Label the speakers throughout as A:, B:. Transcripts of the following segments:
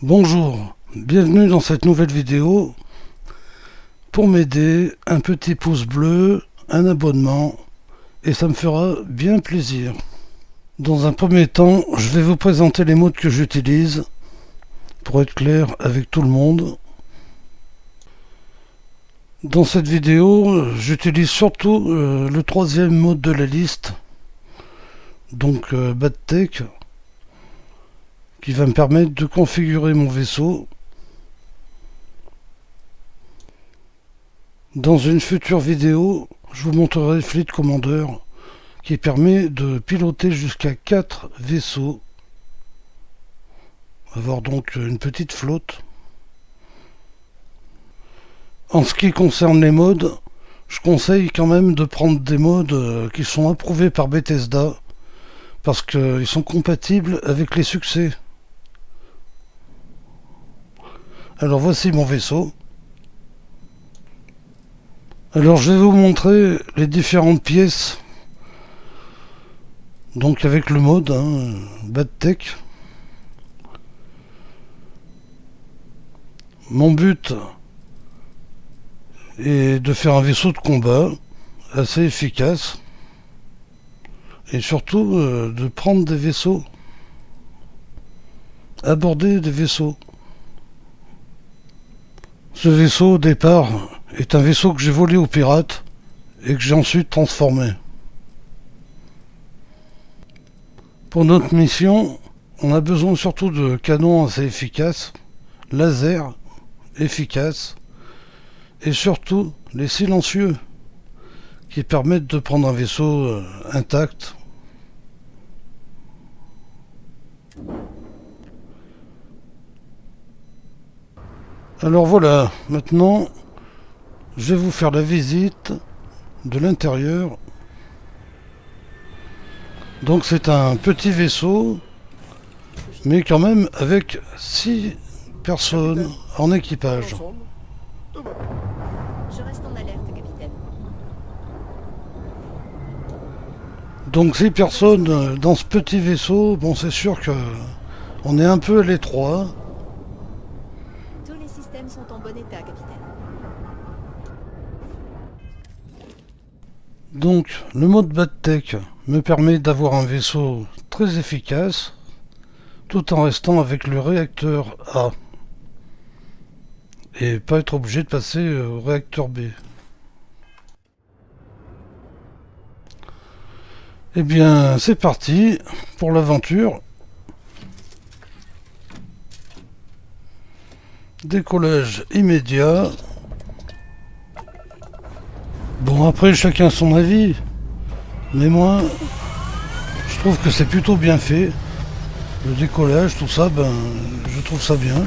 A: Bonjour, bienvenue dans cette nouvelle vidéo. Pour m'aider, un petit pouce bleu, un abonnement, et ça me fera bien plaisir. Dans un premier temps, je vais vous présenter les modes que j'utilise, pour être clair avec tout le monde. Dans cette vidéo, j'utilise surtout le troisième mode de la liste, donc BadTech, qui va me permettre de configurer mon vaisseau. Dans une future vidéo, je vous montrerai Fleet Commander, qui permet de piloter jusqu'à 4 vaisseaux, avoir donc une petite flotte. En ce qui concerne les modes, je conseille quand même de prendre des modes qui sont approuvés par Bethesda, parce qu'ils sont compatibles avec les succès. Alors voici mon vaisseau. Alors je vais vous montrer les différentes pièces, donc avec le mode BadTech. Mon but est de faire un vaisseau de combat assez efficace et surtout de prendre des vaisseaux, aborder des vaisseaux. Ce vaisseau au départ est un vaisseau que j'ai volé aux pirates et que j'ai ensuite transformé. Pour notre mission, on a besoin surtout de canons assez efficaces, lasers efficaces et surtout les silencieux qui permettent de prendre un vaisseau intact. Alors voilà, maintenant je vais vous faire la visite de l'intérieur. Donc c'est un petit vaisseau, mais quand même avec 6 personnes en équipage.
B: Je reste en alerte, capitaine.
A: Donc 6 personnes dans ce petit vaisseau, bon c'est sûr que on est un peu à l'étroit.
B: Tous les systèmes sont en bon état, capitaine.
A: Donc le mode BadTech me permet d'avoir un vaisseau très efficace, tout en restant avec le réacteur A. Et pas être obligé de passer au réacteur B. Eh bien, c'est parti pour l'aventure. Décollage immédiat. Bon, après, chacun son avis. Mais moi, je trouve que c'est plutôt bien fait. Le décollage, tout ça, ben, je trouve ça bien.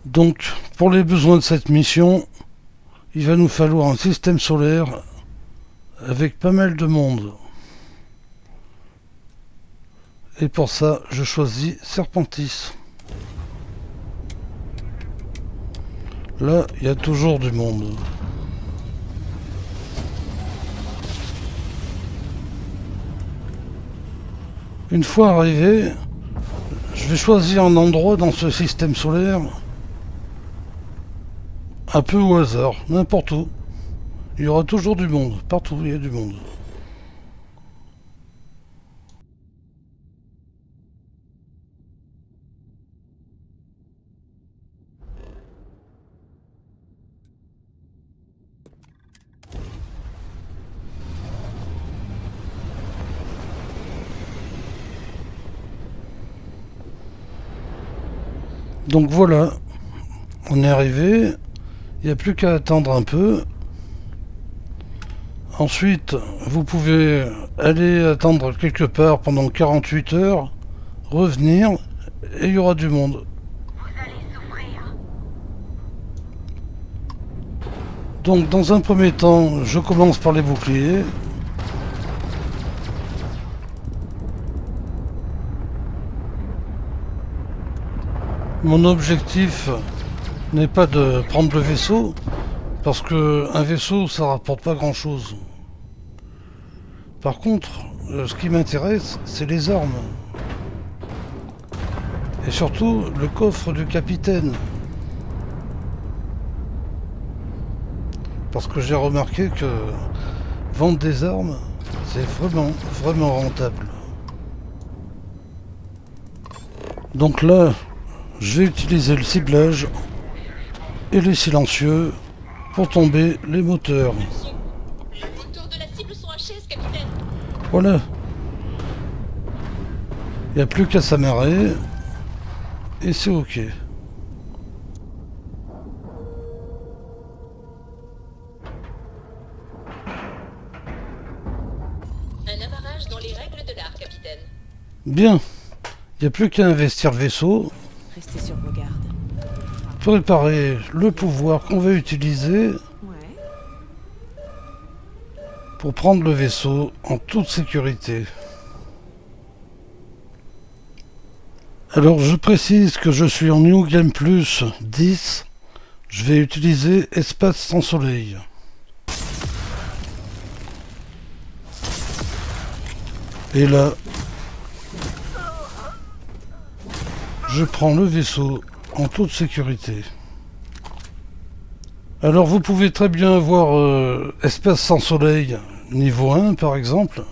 A: Donc, pour les besoins de cette mission, il va nous falloir un système solaire avec pas mal de monde. Et pour ça, je choisis Serpentis. Là, il y a toujours du monde. Une fois arrivé, je vais choisir un endroit dans ce système solaire, un peu au hasard, n'importe où. Il y aura toujours du monde, partout il y a du monde. Donc voilà, on est arrivé, il n'y a plus qu'à attendre un peu. Ensuite, vous pouvez aller attendre quelque part pendant 48 heures, revenir, et il y aura du monde.
C: Vous allez souffrir.
A: Donc dans un premier temps, je commence par les boucliers. Mon objectif n'est pas de prendre le vaisseau, parce que un vaisseau ça rapporte pas grand chose. Par contre, ce qui m'intéresse, c'est les armes. Et surtout, le coffre du capitaine. Parce que j'ai remarqué que vendre des armes, c'est vraiment rentable. Donc là, je vais utiliser le ciblage et les silencieux pour tomber les moteurs.
D: Les moteurs de la cible sont HS, capitaine.
A: Voilà. Il n'y a plus qu'à s'amarrer et c'est ok.
D: Un amarrage dans les règles de l'art, capitaine.
A: Bien. Il n'y a plus qu'à investir le vaisseau.
B: Restez sur vos gardes.
A: Préparer le pouvoir qu'on va utiliser
B: Ouais.
A: pour prendre le vaisseau en toute sécurité. Alors je précise que je suis en New Game Plus 10. Je vais utiliser espace sans soleil. Et là, je prends le vaisseau en toute sécurité. Alors vous pouvez très bien avoir espace sans soleil niveau 1 par exemple.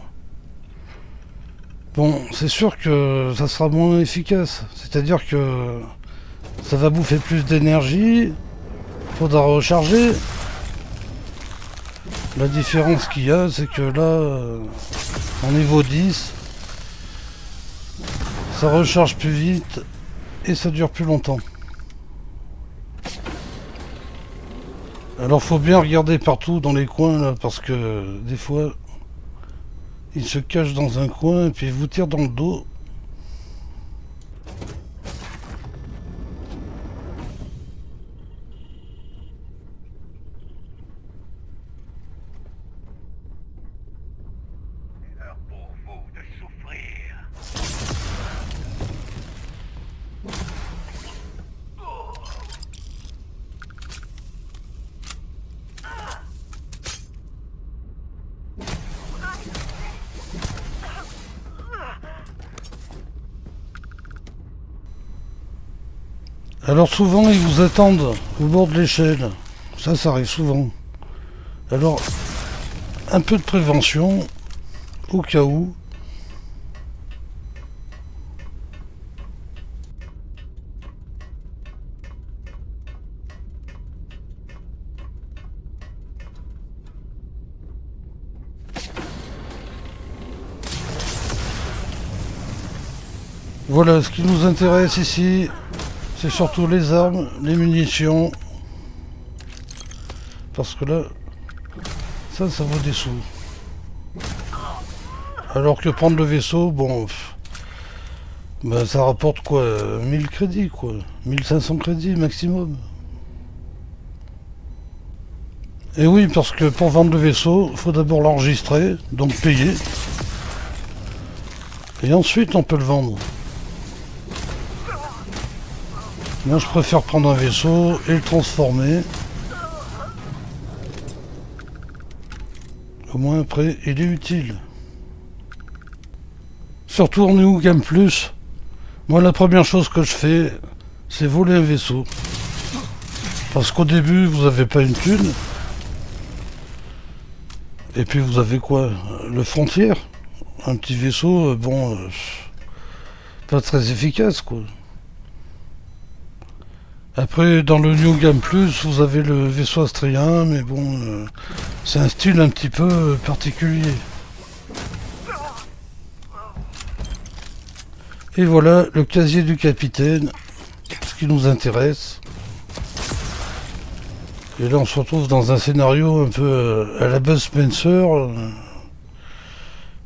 A: Bon, c'est sûr que ça sera moins efficace. C'est-à-dire que ça va bouffer plus d'énergie. Faudra recharger. La différence qu'il y a, c'est que là, en niveau 10, ça recharge plus vite et ça dure plus longtemps. Alors faut bien regarder partout dans les coins là, parce que des fois il se cache dans un coin et puis il vous tire dans le dos.
C: C'est l'heure pour vous de souffrir.
A: Alors souvent ils vous attendent au bord de l'échelle. Ça arrive souvent. Alors un peu de prévention au cas où. Voilà, ce qui nous intéresse ici, c'est surtout les armes, les munitions. Parce que là, ça vaut des sous. Alors que prendre le vaisseau, bon, ben ça rapporte quoi, 1000 crédits quoi, 1500 crédits maximum. Et oui, parce que pour vendre le vaisseau, il faut d'abord l'enregistrer, donc payer. Et ensuite on peut le vendre. Moi je préfère prendre un vaisseau et le transformer. Au moins après il est utile. Surtout en New Game Plus, moi la première chose que je fais, c'est voler un vaisseau. Parce qu'au début vous avez pas une thune. Et puis vous avez quoi? Le Frontier. Un petit vaisseau, bon, pas très efficace quoi. Après, dans le New Game Plus, vous avez le vaisseau astrien, mais bon, c'est un style un petit peu particulier. Et voilà, le casier du capitaine, ce qui nous intéresse. Et là, on se retrouve dans un scénario un peu à la Buzz Spencer,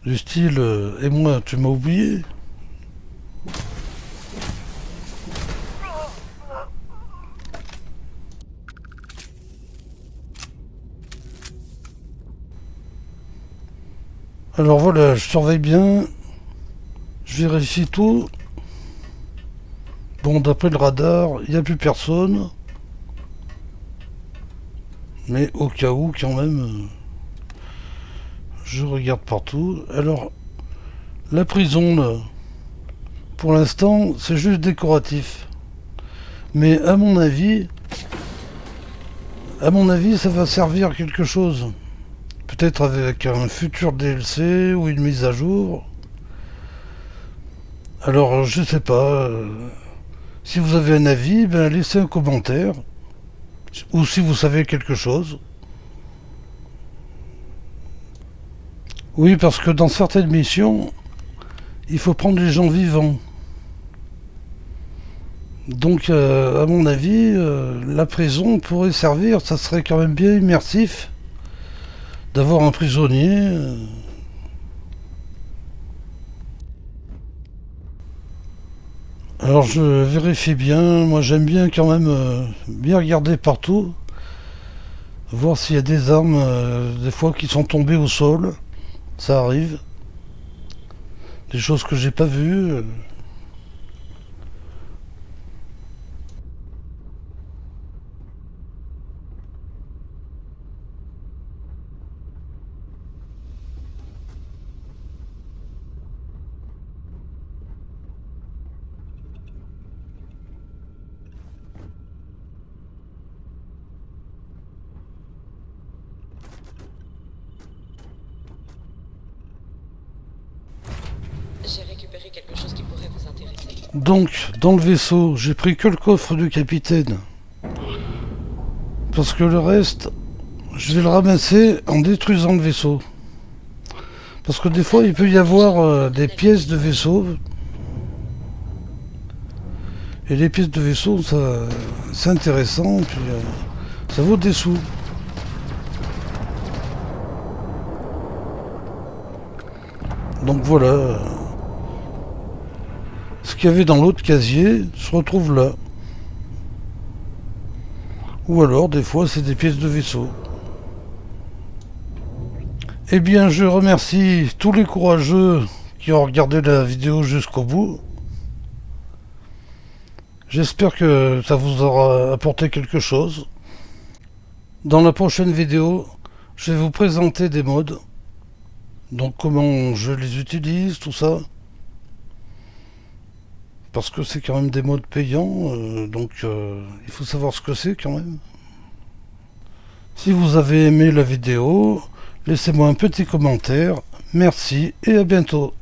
A: du style « Et moi, tu m'as oublié ?» Alors voilà, je surveille bien, je vérifie tout. Bon, d'après le radar, il n'y a plus personne. Mais au cas où, quand même, je regarde partout. Alors, la prison, là, pour l'instant, c'est juste décoratif. Mais à mon avis, ça va servir à quelque chose. Peut-être avec un futur DLC ou une mise à jour. Alors, je sais pas. Si vous avez un avis, ben laissez un commentaire. Ou si vous savez quelque chose. Oui, parce que dans certaines missions, il faut prendre les gens vivants. Donc, à mon avis, la prison pourrait servir. Ça serait quand même bien immersif d'avoir un prisonnier. Alors je vérifie bien, moi j'aime bien quand même bien regarder partout, voir s'il y a des armes des fois qui sont tombées au sol, ça arrive, des choses que j'ai pas vues.
D: J'ai récupéré quelque chose qui pourrait vous intéresser.
A: Donc, dans le vaisseau, j'ai pris que le coffre du capitaine. Parce que le reste, je vais le ramasser en détruisant le vaisseau. Parce que des fois, il peut y avoir des pièces de vaisseau. Et les pièces de vaisseau, ça, c'est intéressant, puis ça vaut des sous. Donc voilà. Ce qu'il y avait dans l'autre casier se retrouve là. Ou alors, des fois, c'est des pièces de vaisseau. Eh bien, je remercie tous les courageux qui ont regardé la vidéo jusqu'au bout. J'espère que ça vous aura apporté quelque chose. Dans la prochaine vidéo, je vais vous présenter des mods. Donc comment je les utilise, tout ça. Parce que c'est quand même des mods payants, donc il faut savoir ce que c'est quand même. Si vous avez aimé la vidéo, laissez-moi un petit commentaire. Merci et à bientôt.